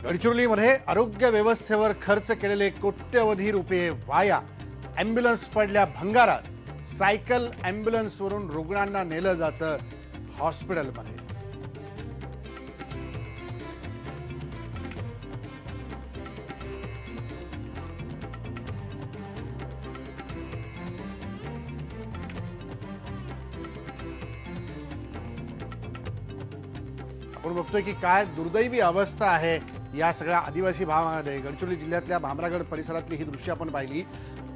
गडचिरोलीमध्ये आरोग्य व्यवस्थेवर खर्च केलेले कोट्यवधी रुपये वाया। ॲम्ब्युलन्स पडल्या भंगारात। सायकल ॲम्ब्युलन्सवरून रुग्णांना नेलं जातं हॉस्पिटलमध्ये। आपण बघतोय की काय दुर्दैवी अवस्था आहे या सगळ्या आदिवासी भागामध्ये। गडचिरोली जिल्ह्यातल्या भामरागड परिसरातली ही दृश्य आपण पाहिली।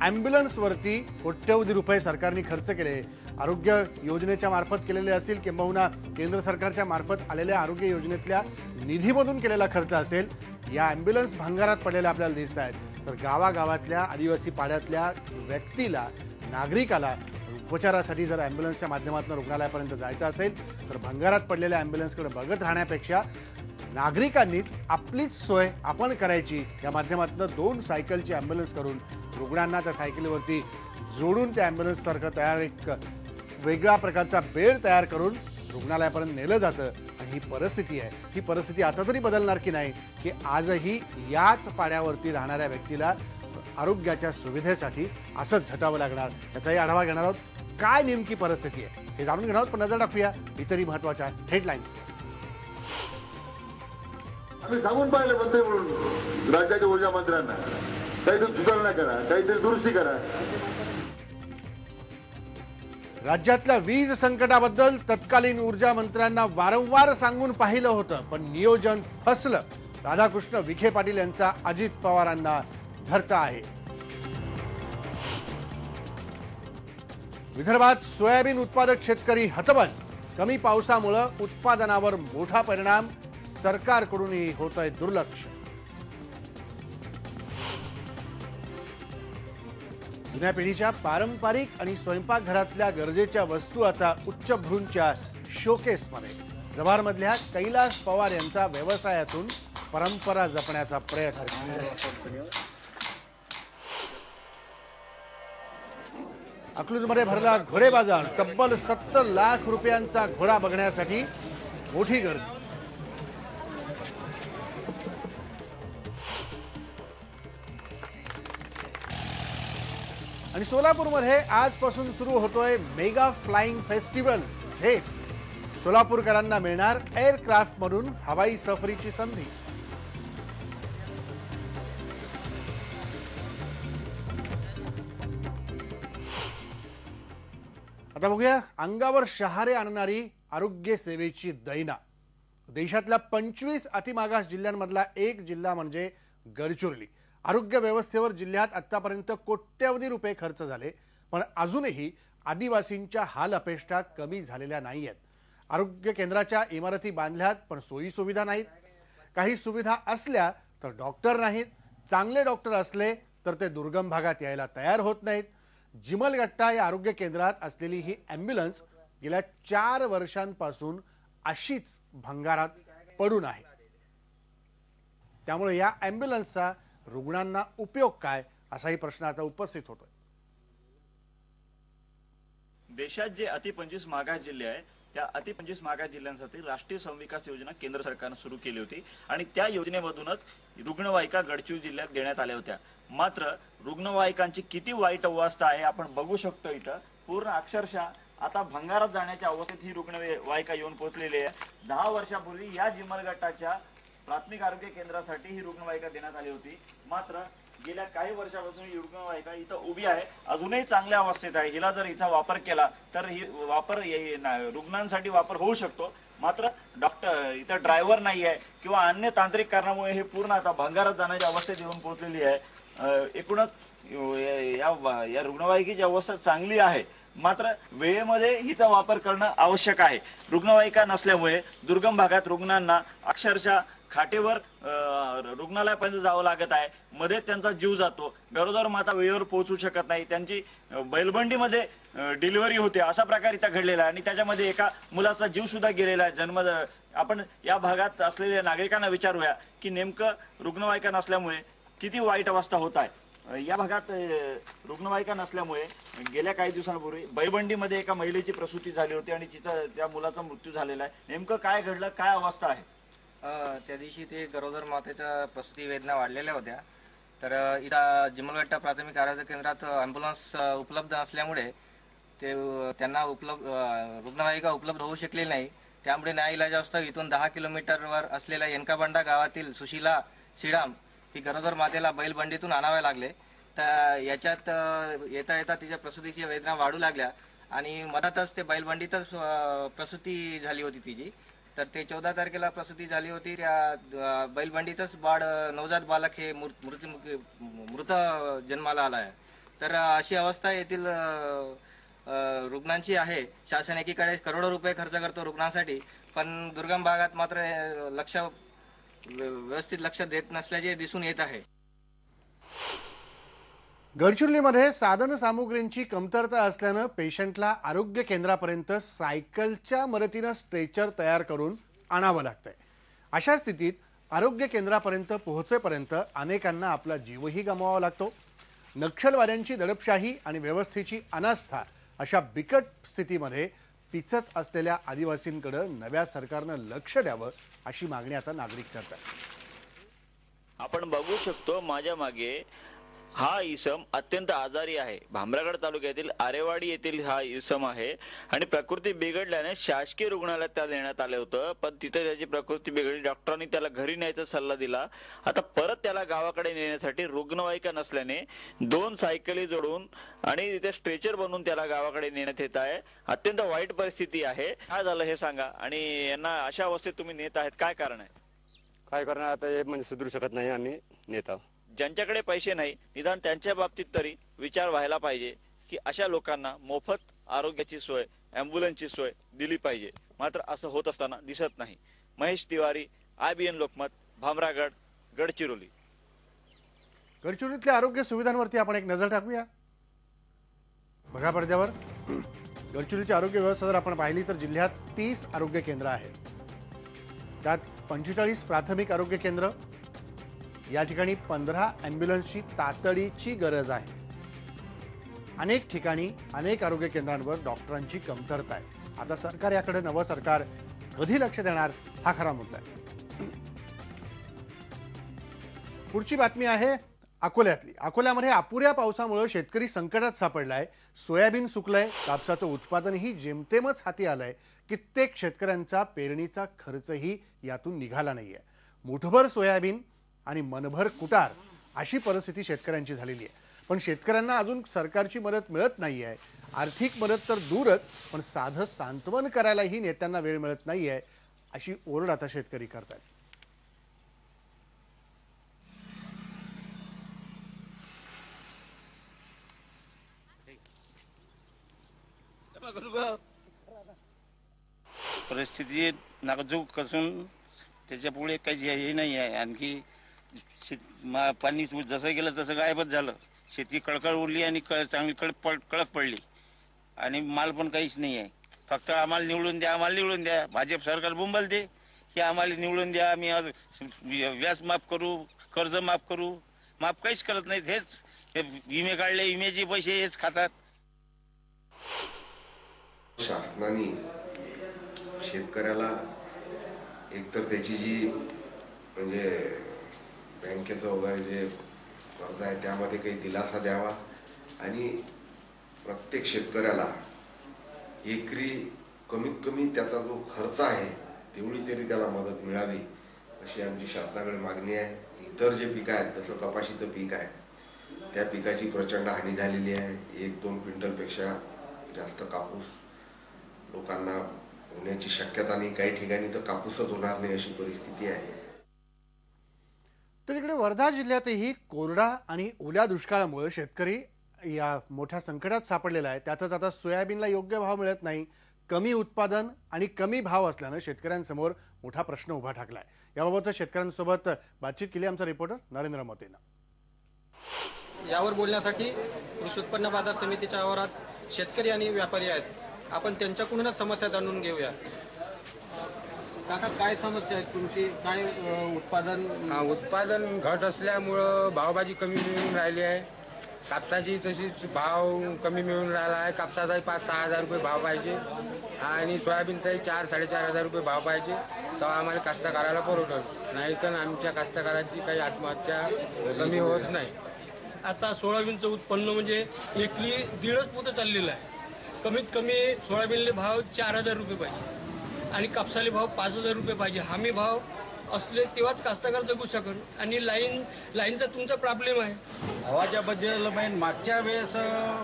ॲम्ब्युलन्सवरती कोट्यवधी रुपये सरकारने खर्च केले। आरोग्य योजनेच्या मार्फत केलेले असतील किंबहुना केंद्र सरकारच्या मार्फत आलेल्या आरोग्य योजनेतल्या निधीमधून केलेला खर्च असेल। या ॲम्ब्युलन्स भंगारात पडलेल्या आपल्याला दिसत आहेत। तर गावागावातल्या आदिवासी पाड्यातल्या व्यक्तीला, नागरिकाला उपचारासाठी जर ॲम्ब्युलन्सच्या माध्यमातून रुग्णालयापर्यंत जायचं असेल तर भंगारात पडलेल्या ॲम्ब्युलन्सकडे बघत राहण्यापेक्षा नागरिकांनीच आपलीच सोय आपण करायची। या माध्यमातून 2 सायकलची ॲम्ब्युलन्स करून रुग्णांना त्या सायकलीवरती जोडून त्या ॲम्ब्युलन्स सारखं तयार एक वेगळ्या प्रकारचा बेड तयार करून रुग्णालयापर्यंत नेलं जातं। आणि ही परिस्थिती आहे, ही परिस्थिती आता तरी बदलणार की नाही की आजही याच पाड्यावरती राहणाऱ्या व्यक्तीला आरोग्याच्या सुविधेसाठी असंच झटावं लागणार। याचाही आढावा घेणार आहोत। काय नेमकी परिस्थिती आहे हे जाणून घेणार आहोत, पण नजर टाकूया इतरही महत्त्वाच्या हेडलाईन्स। आम्ही सांगून पाहिलं मंत्री म्हणून राज्याच्या ऊर्जा मंत्र्यांना काहीतरी सुधारणा करा, काहीतरी दुरुस्ती करा। राज्यातल्या वीज संकटाबद्दल तत्कालीन ऊर्जा मंत्र्यांना वारंवार सांगून पाहिलं होतं, पण नियोजन फसलं। राधाकृष्ण विखे पाटील यांचा अजित पवारांना धरचा आहे। विदर्भात सोयाबीन उत्पादक शेतकरी हतबल। कमी पावसामुळे उत्पादनावर मोठा परिणाम। सरकारकडूनही होतंय दुर्लक्ष। जुन्या पिढीच्या पारंपरिक आणि स्वयंपाकघरातल्या गरजेच्या वस्तू आता उच्चभ्रूंच्या शोकेसमध्ये। जव्हारमधल्या कैलास पवार यांचा व्यवसायातून परंपरा जपण्याचा प्रयत्न। अकलूजमध्ये भरला घोडे बाजार। तब्बल 70 लाख रुपयांचा घोडा बघण्यासाठी मोठी गर्दी। आणि सोलापूरमध्ये आजपासून सुरू होतोय मेगा फ्लाइंग फेस्टिवल झेप। सोलापूरकरांना मिळणार एअरक्राफ्ट मधून हवाई सफरीची संधी। आता बघूया अंगावर शहारे आणणारी आरोग्य सेवेची दैना। देशातल्या 25 अतिमागास जिल्ह्यांमधला एक जिल्हा म्हणजे गडचिरोली। आरोग्य व्यवस्थेवर जिल्ह्यात आतापर्यंत कोट्यवधी रुपये खर्च झाले, पण अजूनही आदिवासींच्या हाल अपेष्टा कमी झालेल्या नाहीयेत। आरोग्य केंद्राच्या इमारती बांधल्यात, पण सोयी सुविधा नाहीत। काही सुविधा असल्या तर डॉक्टर नाहीत। चांगले डॉक्टर असले तर ते दुर्गम भागात यायला तयार होत नाहीत। जिमलगट्टा या आरोग्य केंद्रात असलेली ही ॲम्ब्युलन्स गेल्या 4 वर्षांपासून अशीच भंगारात पडून आहे। त्यामुळे या ॲम्ब्युलन्सचा रुग्णांना उपयोग काय असाही प्रश्न आता उपस्थित होतोय। देशात जे अति 25 मागास जिल्हे आहे त्या अति 25 मागास जिल्ह्यांसाठी राष्ट्रीय समविकास योजना केंद्र सरकारने सुरू केली होती आणि त्या योजनेमधूनच रुग्णवाहिका गडचिरोली जिल्ह्यात देण्यात आल्या होत्या। मात्र रुग्णवाहिकांची किती वाईट अवस्था आहे आपण बघू शकतो। इथं पूर्ण अक्षरशः आता भंगारात जाण्याच्या अवस्थेत ही रुग्णवाहिका येऊन पोहोचलेली आहे। 10 वर्षापूर्वी या जिमलगट्टाच्या प्राथमिक आरोग्य केंद्रासाठी ही रुग्णवाहिका देण्यात आली होती। मात्र गेल्या काही वर्षापासून ही रुग्णवाहिका इथं उभी आहे, अजूनही चांगल्या अवस्थेत आहे। हिला जर हिचा वापर केला तर ही रुग्णांसाठी वापर होऊ शकतो। मात्र डॉक्टर इथं ड्रायव्हर नाही आहे किंवा अन्य तांत्रिक कारणामुळे हे पूर्ण आता भंगारात जाण्याच्या अवस्थेत येऊन पोहोचलेली आहे। एकूणच या रुग्णवाहिकेची अवस्था चांगली आहे, मात्र वेळेमध्ये हिचा वापर करणं आवश्यक आहे। रुग्णवाहिका नसल्यामुळे दुर्गम भागात रुग्णांना अक्षरशः खाटेवर रुग्णालयापर्यंत जावं लागत आहे। मध्ये त्यांचा जीव जातो। गरोदर माता वेळेवर पोहोचू शकत नाही, त्यांची बैलबंडीमध्ये डिलिव्हरी होते, असा प्रकार इथं घडलेला आहे। आणि त्याच्यामध्ये एका मुलाचा जीव सुद्धा गेलेला आहे। आपण या भागात असलेल्या नागरिकांना विचारूया की नेमकं रुग्णवाहिका नसल्यामुळे किती वाईट अवस्था होत आहे। या भागात रुग्णवाहिका नसल्यामुळे गेल्या काही दिवसांपूर्वी बैलबंडीमध्ये एका महिलेची प्रसूती झाली होती आणि त्या मुलाचा मृत्यू झालेला आहे। नेमकं काय घडलं, काय अवस्था आहे? त्या दिवशी ते गरोदर मातेच्या प्रसूती वेदना वाढलेल्या होत्या. तर इथं जिमलगट्टा प्राथमिक आरोग्य केंद्रात ॲम्ब्युलन्स उपलब्ध असल्यामुळे त्यांना रुग्णवाहिका उपलब्ध होऊ शकलेली नाही. त्यामुळे न्यायइलाजास्तव इथून 10 किलोमीटरवर असलेल्या येनकाबंडा गावातील सुशीला श्रीराम ही गरोदर मातेला बैलबंडीतून आणावे लागले. तर याच्यात येता येता तिच्या प्रसूतीची वेदना वाढू लागल्या आणि मधातच ते बैलबंडीतच प्रसूती झाली होती तिची. तर ते 14 तारखेला प्रसूती झाली होती. त्या बैलबंडीतच नवजात बालक हे मृत जन्माला आला आहे. तर अशी अवस्था येथील रुग्णांची आहे. शासन एकीकडे करोडो रुपये खर्च करतो रुग्णांसाठी, पण दुर्गम भागात मात्र व्यवस्थित लक्ष देत नसल्याचे दिसून येत आहे. गडचिरोलीमध्ये साधन सामुग्रींची कमतरता असल्यानं पेशंटला आरोग्य केंद्रापर्यंत सायकलच्या मदतीनं स्ट्रेचर तयार करून आणावं लागतंय. अशा स्थितीत आरोग्य केंद्रापर्यंत पोहोचेपर्यंत अनेकांना आपला जीवही गमवावा लागतो. नक्षलवाद्यांची दडपशाही आणि व्यवस्थेची अनास्था अशा बिकट स्थितीमध्ये पिचत असलेल्या आदिवासींकडे नव्या सरकारनं लक्ष द्यावं अशी मागणी आता नागरिक करतात. आपण बघू शकतो माझ्या मागे हा इसम अत्यंत आजारी आहे. भामरागड तालुक्यातील आरेवाडी येथील हा इसम आहे आणि प्रकृती बिघडल्याने शासकीय रुग्णालयात त्याला नेण्यात आले होतं, पण तिथे त्याची प्रकृती बिघडली. डॉक्टरांनी त्याला घरी न्यायचा सल्ला दिला. आता परत त्याला गावाकडे नेण्यासाठी रुग्णवाहिका नसल्याने 2 सायकली जोडून आणि तिथे स्ट्रेचर बनवून त्याला गावाकडे नेण्यात येत आहे. अत्यंत वाईट परिस्थिती आहे. काय झालं हे सांगा आणि यांना अशा अवस्थेत तुम्ही नेत आहेत, काय कारण आहे? काय करणार आता, हे म्हणजे सुधरू शकत नाही आम्ही नेता. ज्यांच्याकडे पैसे नाही निदान त्यांच्या बाबतीत तरी विचार व्हायला पाहिजे की अशा लोकांना मोफत आरोग्याची सोय, ॲम्ब्युलन्सची सोय दिली पाहिजे. मात्र असं होत असताना दिसत नाही. महेश तिवारी, IBN लोकमत, भामरागड, गडचिरोली. गडचिरोलीतल्या आरोग्य सुविधांवरती आपण एक नजर टाकूया. बघा पडद्यावर गडचिरोलीची आरोग्य व्यवस्था जर आपण पाहिली तर जिल्ह्यात 30 आरोग्य केंद्र आहेत. त्यात 45 प्राथमिक आरोग्य केंद्र, या ठिकाणी 15 ॲम्ब्युलन्सची तातडीची गरज आहे. अनेक ठिकाणी अनेक आरोग्य केंद्रांवर डॉक्टरांची कमतरता आहे. आता सरकार याकडे, नवं सरकार कधी लक्ष देणार हा खरा मुद्दा आहे. पुढची बातमी आहे अकोल्यातली. अकोल्यामध्ये अपुऱ्या पावसामुळे शेतकरी संकटात सापडलाय. सोयाबीन सुकलंय, कापसाचं उत्पादनही जेमतेमच हाती आलंय. कित्येक शेतकऱ्यांचा पेरणीचा खर्चही यातून निघाला नाहीये. मुठभर सोयाबीन आणि मनभर कुटार अशी परिस्थिती शेतकऱ्यांची झालेली आहे. पण शेतकऱ्यांना अजून सरकारची मदत मिळत नाही आहे. आर्थिक मदत तर दूरच, पण साधं सांत्वन करायलाही नेत्यांना वेळ मिळत नाही आहे अशी ओरड आता शेतकरी करतात. परिस्थिती नाजूक असून त्याच्यापुढे काही हे नाही आहे. आणखी पाणी जसं गेलं तसं गायबच झालं. शेती कळकळ उरली आणि चांगली कळक पडली आणि माल पण काहीच नाही आहे. फक्त आम्हाला निवडून द्या, आम्हाला निवडून द्या. भाजप सरकार बोंबलते की आम्हाला निवडून द्या, आम्ही आज व्याज माफ करू, कर्ज माफ करू. माफ काहीच करत नाहीत. हेच विमे काढले, विम्याचे पैसे हेच खातात. शासनाने शेतकऱ्याला एकतर त्याची जी म्हणजे बँकेचं वगैरे जे कर्ज आहे त्यामध्ये काही दिलासा द्यावा आणि प्रत्येक शेतकऱ्याला एकरी कमीत कमी त्याचा जो खर्च आहे तेवढी तरी त्याला मदत मिळावी अशी आमची शासनाकडे मागणी आहे. इतर जे पिकं आहेत, जसं कपाशीचं पीक आहे, त्या पिकाची प्रचंड हानी झालेली आहे. 1-2 क्विंटलपेक्षा जास्त कापूस लोकांना होण्याची शक्यता नाही. काही ठिकाणी तर कापूसच होणार नाही अशी परिस्थिती आहे. तर तिकडे वर्धा जिल्ह्यातही कोरडा आणि ओल्या दुष्काळामुळे शेतकरी या मोठ्या संकटात सापडलेला आहे. त्यातच आता सोयाबीनला योग्य भाव मिळत नाही. कमी उत्पादन आणि कमी भाव असल्यानं शेतकऱ्यांसमोर मोठा प्रश्न उभा ठाकलाय. याबाबत शेतकऱ्यांसोबत बातचीत केली आमचा रिपोर्टर नरेंद्र मोतेनं. यावर बोलण्यासाठी कृषी उत्पन्न बाजार समितीच्या आवारात शेतकरी आणि व्यापारी आहेत. आपण त्यांच्याकडूनच समस्या जाणून घेऊया. काका, काय समस्या आहे तुमची? काय उत्पादन घट असल्यामुळं भावबाजी कमी मिळून राहिली आहे. कापसाची तशीच भाव कमी मिळून राहिला आहे. कापसाचाही 5-6 हजार रुपये भाव पाहिजे आणि सोयाबीनचाही 4-4.5 हजार रुपये भाव पाहिजे, तेव्हा आम्हाला कास्तकाराला परवडल, नाही तर आमच्या कास्तकाराची काही आत्महत्या कमी होत नाही. आता सोयाबीनचं उत्पन्न म्हणजे एकरी 1.5 पोतं चाललेलं आहे. कमीत कमी सोयाबीनले भाव 4,000 रुपये पाहिजे आणि कापसाले भाव 5,000 रुपये पाहिजे. हमी भाव असले तेव्हाच कास्तकार जगू शकल. आणि लाईनचा तुमचा प्रॉब्लेम आहे. भावाच्या बद्दल मागच्या वेळेस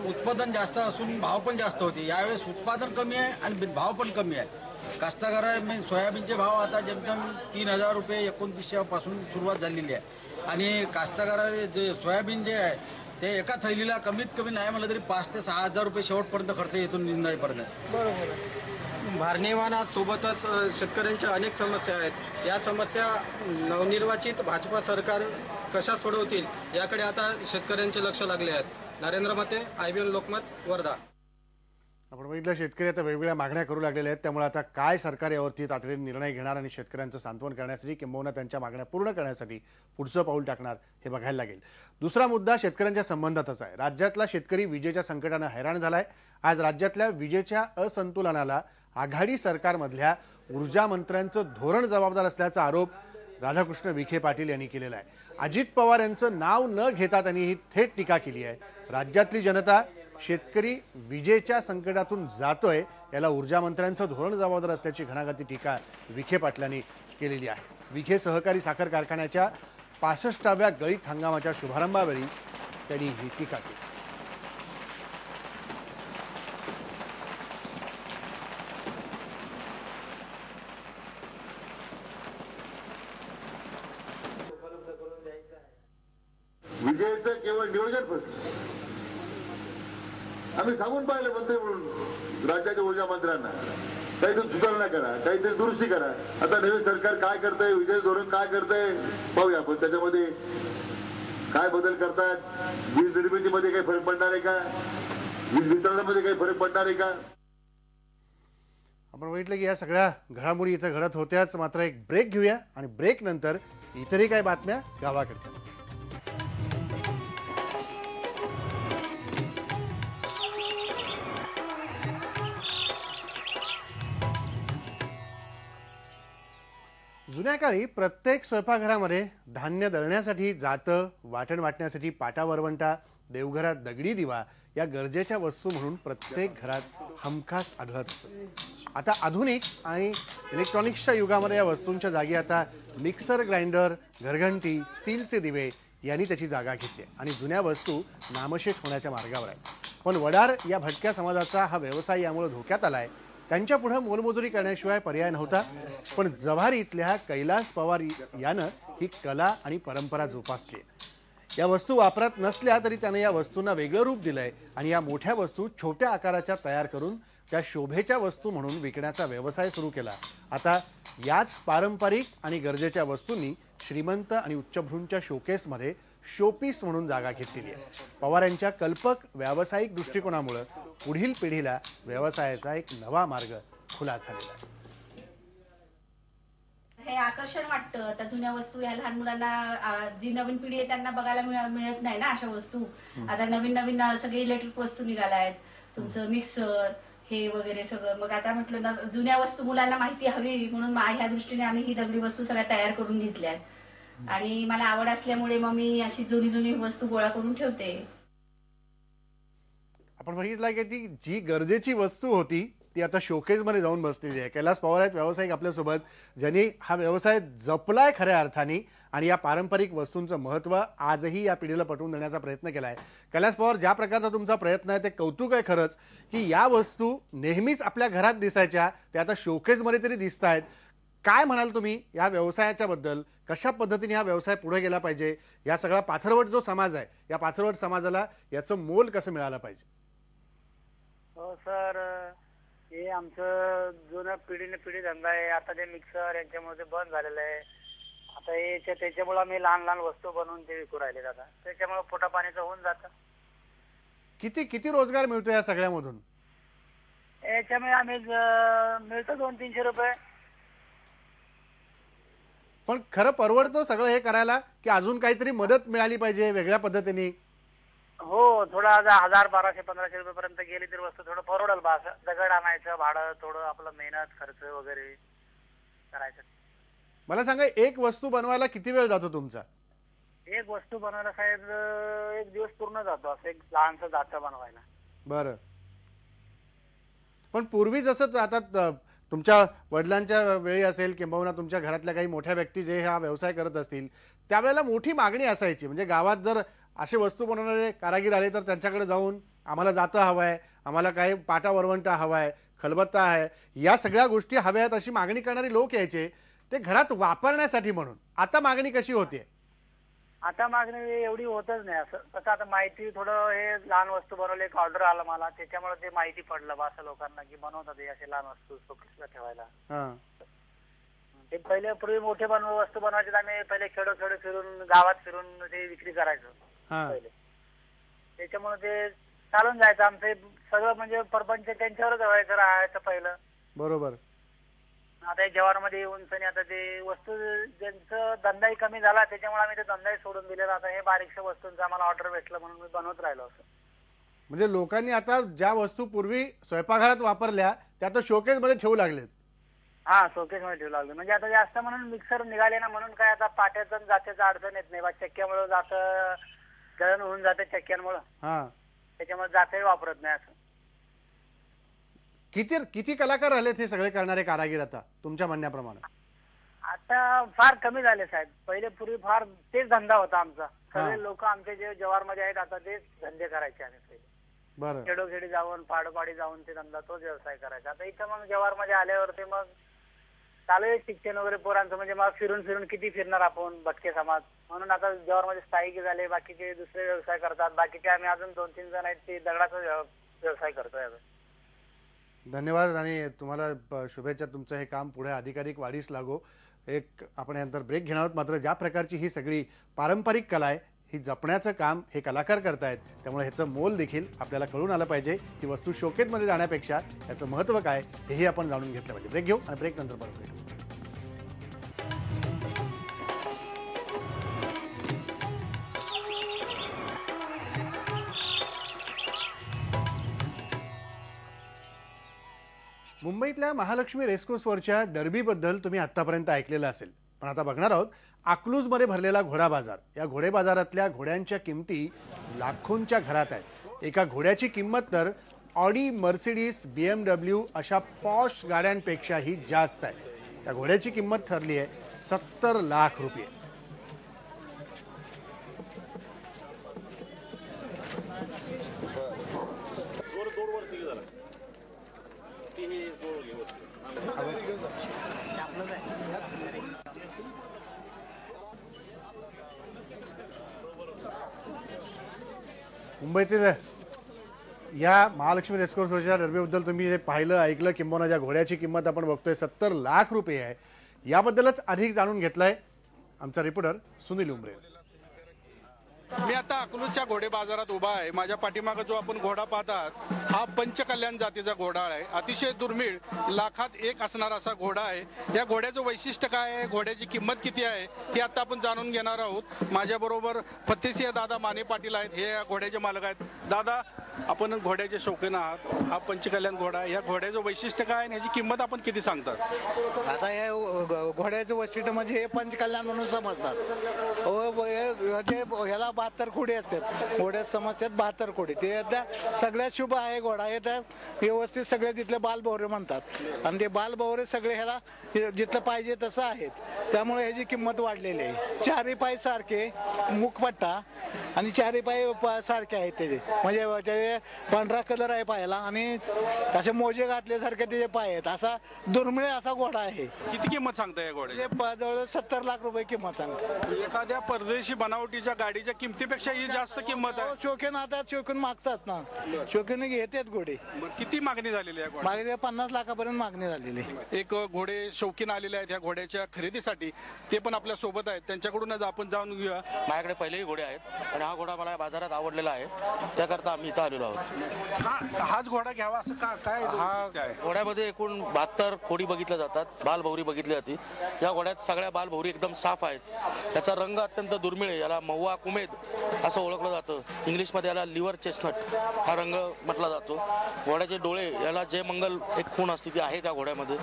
उत्पादन जास्त असून भाव पण जास्त होते. यावेळेस उत्पादन कमी आहे आणि भाव पण कमी आहे. कास्तकारा सोयाबीनचे भाव आता जमजम 3,000 रुपये 2900 पासून सुरुवात झालेली आहे. आणि कास्तकाराला जे सोयाबीन जे आहे ते एका थैलीला कमीत कमी नाही म्हणलं तरी 5,000 ते 6,000 रुपये शेवटपर्यंत खर्च येतो निंदाईपर्यंत. बरोबर आहे. भारनियमनासोबतच शेतकऱ्यांच्या अनेक समस्या आहेत. या समस्या नवनिर्वाचित भाजपा सरकार कशा सोडवतील याकडे आता शेतकऱ्यांचे लक्ष लागले आहेत. नरेंद्र मते, IBN लोकमत, वर्धा. आपण बघितलं शेतकरी आता वेगवेगळ्या मागण्या करू लागलेल्या आहेत. त्यामुळे आता काय सरकार यावरती तातडीने निर्णय घेणार आणि शेतकऱ्यांचं सांत्वन करण्यासाठी किंबहुना त्यांच्या मागण्या पूर्ण करण्यासाठी पुढचं पाऊल टाकणार हे बघायला लागेल. दुसरा मुद्दा शेतकऱ्यांच्या संबंधातच आहे. राज्यातला शेतकरी विजेच्या संकटानं हैराण झालाय. आज राज्यातल्या विजेच्या असंतुलनाला आघाडी सरकारमधल्या ऊर्जा मंत्र्यांचं धोरण जबाबदार असल्याचा आरोप राधाकृष्ण विखे पाटील यांनी केलेला आहे. अजित पवार यांचं नाव न घेता त्यांनी ही थेट टीका केली आहे. राज्यातली जनता शेतकरी विजेच्या संकटातून जातोय याला ऊर्जा मंत्र्यांचं धोरण जबाबदार असल्याची घणाघाती टीका विखे पाटलांनी केलेली आहे. विखे सहकारी साखर कारखान्याच्या 65व्या गळीत हंगामाच्या शुभारंभावेळी त्यांनी ही टीका केली. विजयचं केवळ नियोजन फक्त आम्ही सांगून पाहिलं मंत्री म्हणून राज्याच्या ऊर्जा मंत्र्यांना काहीतरी सुधारणा करा, काहीतरी दुरुस्ती करा. आता नवीन सरकार काय करतंय, विजय धोरण काय करतंय पाहूया आपण. त्याच्यामध्ये काय बदल करतायत, वीज निर्मितीमध्ये काही फरक पडणार आहे का, वीज वितरणामध्ये काही फरक पडणार आहे का. आपण बघितलं की या सगळ्या घडामोडी इथं घडत होत्याच. मात्र एक ब्रेक घेऊया आणि ब्रेक नंतर इतरही काही बातम्या गावाकडच्या. जुन्या काळी प्रत्येक स्वयंपाकघरामध्ये धान्य दळण्यासाठी जातं, वाटण वाटण्यासाठी पाटा वरवंटा, देवघरात दगडी दिवा या गरजेच्या वस्तू म्हणून प्रत्येक घरात हमखास आढळत असत. आता आधुनिक आणि इलेक्ट्रॉनिक्सच्या युगामध्ये या वस्तूंच्या जागी आता मिक्सर ग्राइंडर, घरघंटी, स्टीलचे दिवे यांनी त्याची जागा घेतली आणि जुन्या वस्तू नामशेष होण्याच्या मार्गावर आहेत. पण वडार या भटक्या समाजाचा हा व्यवसाय यामुळे धोक्यात आलाय. त्यांच्या पुढे मोलमजुरी करण्याशिवाय पर्याय नव्हता. पण जव्हारी इथल्या कैलास पवार यानं ही कला आणि परंपरा जोपासली. या वस्तू वापरात नसल्या तरी त्याने या वस्तूंना वेगळं रूप दिलंय आणि या मोठ्या वस्तू छोट्या आकाराच्या तयार करून त्या शोभेच्या वस्तू म्हणून विकण्याचा व्यवसाय सुरू केला. आता याच पारंपरिक आणि गरजेच्या वस्तूंनी श्रीमंत आणि उच्चभ्रूंच्या शोकेसमध्ये शोपीस म्हणून जागा घेतलेली आहे. पवार यांच्या कल्पक व्यावसायिक दृष्टिकोनामुळे पुढील पिढीला व्यवसायाचा एक नवा मार्ग खुला झालेला आहे. हे आकर्षण वाटतं. आता जुन्या वस्तू या लहान मुलांना, जी नवीन पिढी आहे त्यांना बघायला मिळत नाही ना अशा वस्तू. आता नवीन नवीन सगळे इलेक्ट्रिक वस्तू निघाल्या आहेत. तुमचं मिक्सर हे वगैरे सगळं. मग आता म्हटलं ना जुन्या वस्तू मुलांना माहिती हवी म्हणून ह्या दृष्टीने आम्ही ही दगडी वस्तू सगळ्या तयार करून घेतल्यात. आणि मला आवड असल्यामुळे मग मी अशी जुनी वस्तू गोळा करून ठेवते. आपण बघितलं की ती जी गरजेची वस्तू होती ती आता शोकेजमध्ये जाऊन बसलेली आहे. कैलास पवार आहेत व्यावसायिक आपल्यासोबत, ज्यांनी हा व्यवसाय जपलाय खऱ्या अर्थाने आणि या पारंपरिक वस्तूंचं महत्त्व आजही या पिढीला पटवून देण्याचा प्रयत्न केला आहे. कैलास पवार, ज्या प्रकारचा तुमचा प्रयत्न आहे ते कौतुक आहे खरंच, की या वस्तू नेहमीच आपल्या घरात दिसायच्या त्या आता शोकेजमध्ये तरी दिसत आहेत. काय म्हणाल तुम्ही या व्यवसायाच्या बद्दल? कशा पद्धतीने हा व्यवसाय पुढे गेला पाहिजे? या सगळा पाथरवट जो समाज आहे या पाथरवट समाजाला याचं मोल कसं मिळालं पाहिजे? हो सर, हे आमचं जुन्या पिढीने पिढी धंदा आहे. आता ते मिक्सर यांच्यामुळे बंद झालेलं आहे. आता त्याच्यामुळे आम्ही लहान लहान वस्तू बनवून ते विकू राहिले दादा. त्याच्यामुळे पोटा पाण्याचं होऊन जातं. किती रोजगार मिळतो या सगळ्यामधून? याच्यामुळे आम्ही मिळतो 200-300 रुपये. पण खरं परवडतं सगळं हे करायला की अजून काहीतरी मदत मिळाली पाहिजे वेगळ्या पद्धतीने? हो, थोडा 1000-1200-1500 रुपयेपर्यंत गेली तरी वस्तू थोडं परवडल बा. असं दगड आणायचं भाडं, थोडं आपलं मेहनत खर्च वगैरे करायचं. मला सांगा, एक वस्तू बनवायला किती वेळ जातो तुमचा? एक वस्तू बनवायला साहेब 1 दिवस पूर्ण जातो. असं एक लहानसं जातं बनवायला. बरं, पण पूर्वी जसं आता तुमच्या वडिलांच्या वेळी असेल किंबहुना तुमच्या घरातल्या काही मोठ्या व्यक्ती जे हा व्यवसाय करत असतील त्यावेळेला मोठी मागणी असायची. म्हणजे गावात जर असे वस्तू बनवणारे कारागीर आले तर त्यांच्याकडे जाऊन आम्हाला जातं हवं आहे, आम्हाला काही पाटा वरवंटा हवा आहे, खलबत्ता आहे, या सगळ्या गोष्टी हव्यात अशी मागणी करणारी लोक यायचे ते घरात वापरण्यासाठी म्हणून. आता मागणी कशी होते? आता मागणी एवढी होतच नाही. असं कसं आता माहिती थोडं हे लहान वस्तू बनवले, एक ऑर्डर आला मला, त्याच्यामुळे ते माहिती पडलं बा असं लोकांना की बनवतात हे असे लहान वस्तू शोकेसला ठेवायला. ते पहिले पूर्वी मोठे वस्तू बनवायचे तर आम्ही पहिले खेडोखेडो फिरून गावात फिरून ते विक्री करायचो पहिले. त्याच्यामुळे ते चालून जायचं आमचं सगळं. म्हणजे परपंच त्यांच्यावरच व्हायचं राहायचं पहिलं. बरोबर. आता जवारमध्ये येऊन आता ते वस्तू ज्यांचं धंदाही कमी झाला त्याच्यामुळे आम्ही ते धंदाही सोडून दिलेला. आता हे बारीकशा वस्तूंचा आम्हाला ऑर्डर भेटलं म्हणून मी बनवत राहिलो. असं म्हणजे लोकांनी आता ज्या वस्तू पूर्वी स्वयंपाकघरात वापरल्या त्या आता शोकेस मध्ये ठेवू लागलेत. हा, शोकेस मध्ये ठेवू लागलो. म्हणजे आता जास्त म्हणून मिक्सर निघाले ना म्हणून काय आता पाट्याचं जात्याचं अडचण येत नाही बा. चक्क्यामुळे जातं जळण होऊन जाते चक्क्यांमुळे, त्याच्यामुळे जातही वापरत नाही. असं किती कलाकार राहिलेत हे सगळे करणारे कारागीर आता तुमच्या म्हणण्याप्रमाणे? आता फार कमी झाले साहेब. पहिले पूर्वी फार तेच धंदा होता आमचा. सगळे लोक आमचे जे जवारमध्ये आहेत आता तेच धंदे करायचे आम्ही पहिले. बरं. खेडोखेडी जाऊन पाडोपाडी जाऊन ते धंदा तोच व्यवसाय करायचा. आता इथं मग जवारमध्ये आल्यावर ते मग चालू आहे शिक्षण वगैरे पोरांचं. म्हणजे मग फिरून फिरून किती फिरणार आपण भटके समाज, म्हणून आता जवारमध्ये स्थायिक झाले. बाकीचे दुसरे व्यवसाय करतात. बाकीचे आम्ही अजून 2-3 जण आहेत ते दगडाचा व्यवसाय करतोय. धन्यवाद आणि तुम्हाला शुभेच्छा. तुमचं हे काम पुढे अधिकाधिक वाढीस लागो. एक आपण यानंतर ब्रेक घेणार आहोत. मात्र ज्या प्रकारची ही सगळी पारंपरिक कला आहे ही जपण्याचं काम हे कलाकार करतायत, त्यामुळे ह्याचं मोल देखील आपल्याला कळून आलं पाहिजे. ही वस्तू शोकेसमध्ये जाण्यापेक्षा याचं महत्त्व काय हेही आपण जाणून घेतलं पाहिजे. ब्रेक घेऊ आणि ब्रेक नंतर परत भेटू. मुंबईतल्या महालक्ष्मी रेसकोर्सवरच्या डर्बीबद्दल तुम्ही आत्तापर्यंत ऐकलेलं असेल, पण आता बघणार आहोत अकलूजमध्ये भरलेला घोडा बाजार. या घोडे बाजारातल्या घोड्यांच्या किमती लाखोंच्या घरात आहेत. एका घोड्याची किंमत तर ऑडी, मर्सिडीज, BMW अशा पॉश गाड्यांपेक्षाही जास्त आहे. त्या घोड्याची किंमत ठरली आहे 70 लाख रुपये. मुंबईतील या महालक्ष्मी रेसकोर्सवरच्या डर्बीबद्दल तुम्ही जे पाहिलं ऐकलं किंबहुना ज्या घोड्याची किंमत आपण बघतोय 70 लाख रुपये आहे, याबद्दलच अधिक जाणून घेतलंय आमचा रिपोर्टर सुनील उमरे. मी आता अकलूजच्या घोडे बाजारात उभा आहे. माझ्या पाठीमागे जो आपण घोडा पाहतात हा पंचकल्याण जातीचा घोडा आहे. अतिशय दुर्मिळ, लाखात एक असणारा असा घोडा आहे. या घोड्याचं वैशिष्ट्य काय आहे, घोड्याची किंमत किती आहे हे आता आपण जाणून घेणार आहोत. माझ्याबरोबर फत्तेसिंह दादा माने पाटील आहेत, हे या घोड्याचे मालक आहेत. दादा, आपण घोड्याचे शौकीन आहात. हा पंचकल्याण घोडा, या घोड्याचं वैशिष्ट्य काय आणि याची किंमत आपण किती सांगतात? आता हे घोड्याचं वैशिष्ट्य म्हणजे हे पंचकल्याण म्हणून समजतात. ह्याला 72 खोडी असतात. घोड्यात समजतात 72 खोडी. ते सगळ्यात शुभ आहे घोडा. हे तर व्यवस्थित सगळे तिथले बालभवरे म्हणतात आणि ते बालभवरे सगळे ह्याला जिथलं पाहिजे तसं आहेत. त्यामुळे ह्याची किंमत वाढलेली आहे. चारही पाय सारखे, मुखपट्टा आणि चारही पाय सारखे आहेत त्याचे. म्हणजे ते पांढरा कलर आहे पायाला आणि असे मोजे घातल्यासारखे त्याचे पाय आहेत. असा दुर्मिळ असा घोडा आहे. किती किंमत सांगता या घोड्याची? जवळ 70 लाख रुपये किंमत सांगतात. एखाद्या परदेशी बनावटीच्या गाडीच्या किमतीपेक्षा ही जास्त किंमत आहे. शौकीन आता शौकीन मागतात ना, शौकीन घेतात घोडे. किती मागणी झालेली आहे? मागणी 50 लाखापर्यंत मागणी झालेली. एक घोडे शौकीन आलेले आहेत ह्या घोड्याच्या खरेदीसाठी, ते पण आपल्या सोबत आहेत. त्यांच्याकडूनच आपण जाणून घेऊया. माझ्याकडे पहिलेही घोडे आहेत आणि हा घोडा मला बाजारात आवडलेला आहे, त्याकरता आम्ही इथं आलेलो आहोत. हाच घोडा घ्यावा असं काय? हा घोड्यामध्ये एकूण 72 खोडी बघितल्या जातात, बालभौरी बघितली जाते. या घोड्यात सगळ्या बालभौरी एकदम साफ आहेत. त्याचा रंग अत्यंत दुर्मिळ आहे. याला महुआ कुमेद असं ओळखलं जातं. इंग्लिशमध्ये याला लिव्हर चेस्टनट हा रंग म्हटला जातो. घोड्याचे डोळे याला जयमंगल एक खूण असते ती आहे त्या घोड्यामध्ये.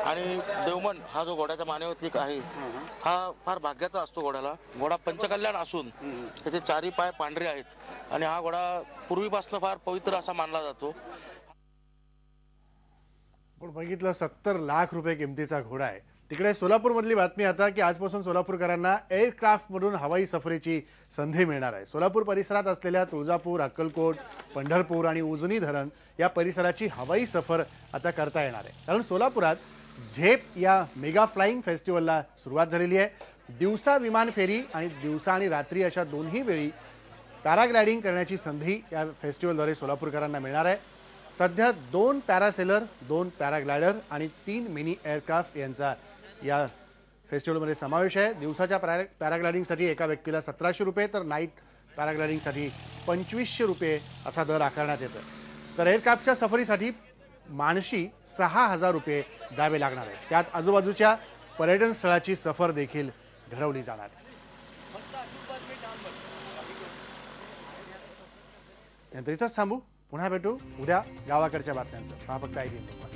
आणि देवमन हा जो घोड्याच्या मानेवरती आहे हा फार भाग्याचा असतो घोड्याला. घोडा पंचकल्याण असून त्याचे चारी पाय पांढरे आहेत आणि हा घोडा पूर्वीपासून फार पवित्र असा मानला जातो. पण बघितलं 70 लाख रुपये किमतीचा घोडा आहे. तिकडे सोलापूरमधली बातमी आता की आजपासून सोलापूरकरांना एअरक्राफ्टमधून हवाई सफरीची संधी मिळणार आहे. सोलापूर परिसरात असलेल्या तुळजापूर, अक्कलकोट, पंढरपूर आणि उजनी धरण या परिसराची हवाई सफर आता करता येणार आहे. कारण सोलापुरात झेप या मेगा फ्लाइंग फेस्टिवलला सुरुवात झालेली आहे. दिवसा विमान फेरी आणि दिवसा आणि रात्री अशा दोन्ही वेळी पॅराग्लायडिंग करण्याची संधी या फेस्टिवलद्वारे सोलापूरकरांना मिळणार आहे. सध्या 2 पॅरासेलर, 2 पॅराग्लायडर आणि 3 मिनी एअरक्राफ्ट यांचा या फेस्टिवलमध्ये समावेश आहे. दिवसाच्या पॅराग्लायडिंगसाठी एका व्यक्तीला 1700 रुपये तर नाईट पॅराग्लायडिंगसाठी 2500 रुपये असा दर आकारण्यात येतो. तर एअरक्राफ्टच्या सफरीसाठी मानशी 6000 रुपये द्यावे लागणार आहे. त्यात आजूबाजूच्या पर्यटन स्थळाची सफर देखील घडवली जाणार आहे. नंतर इथंच थांबू. पुन्हा भेटू उद्या गावाकडच्या बातम्यांचं. पहा फक्त IDN.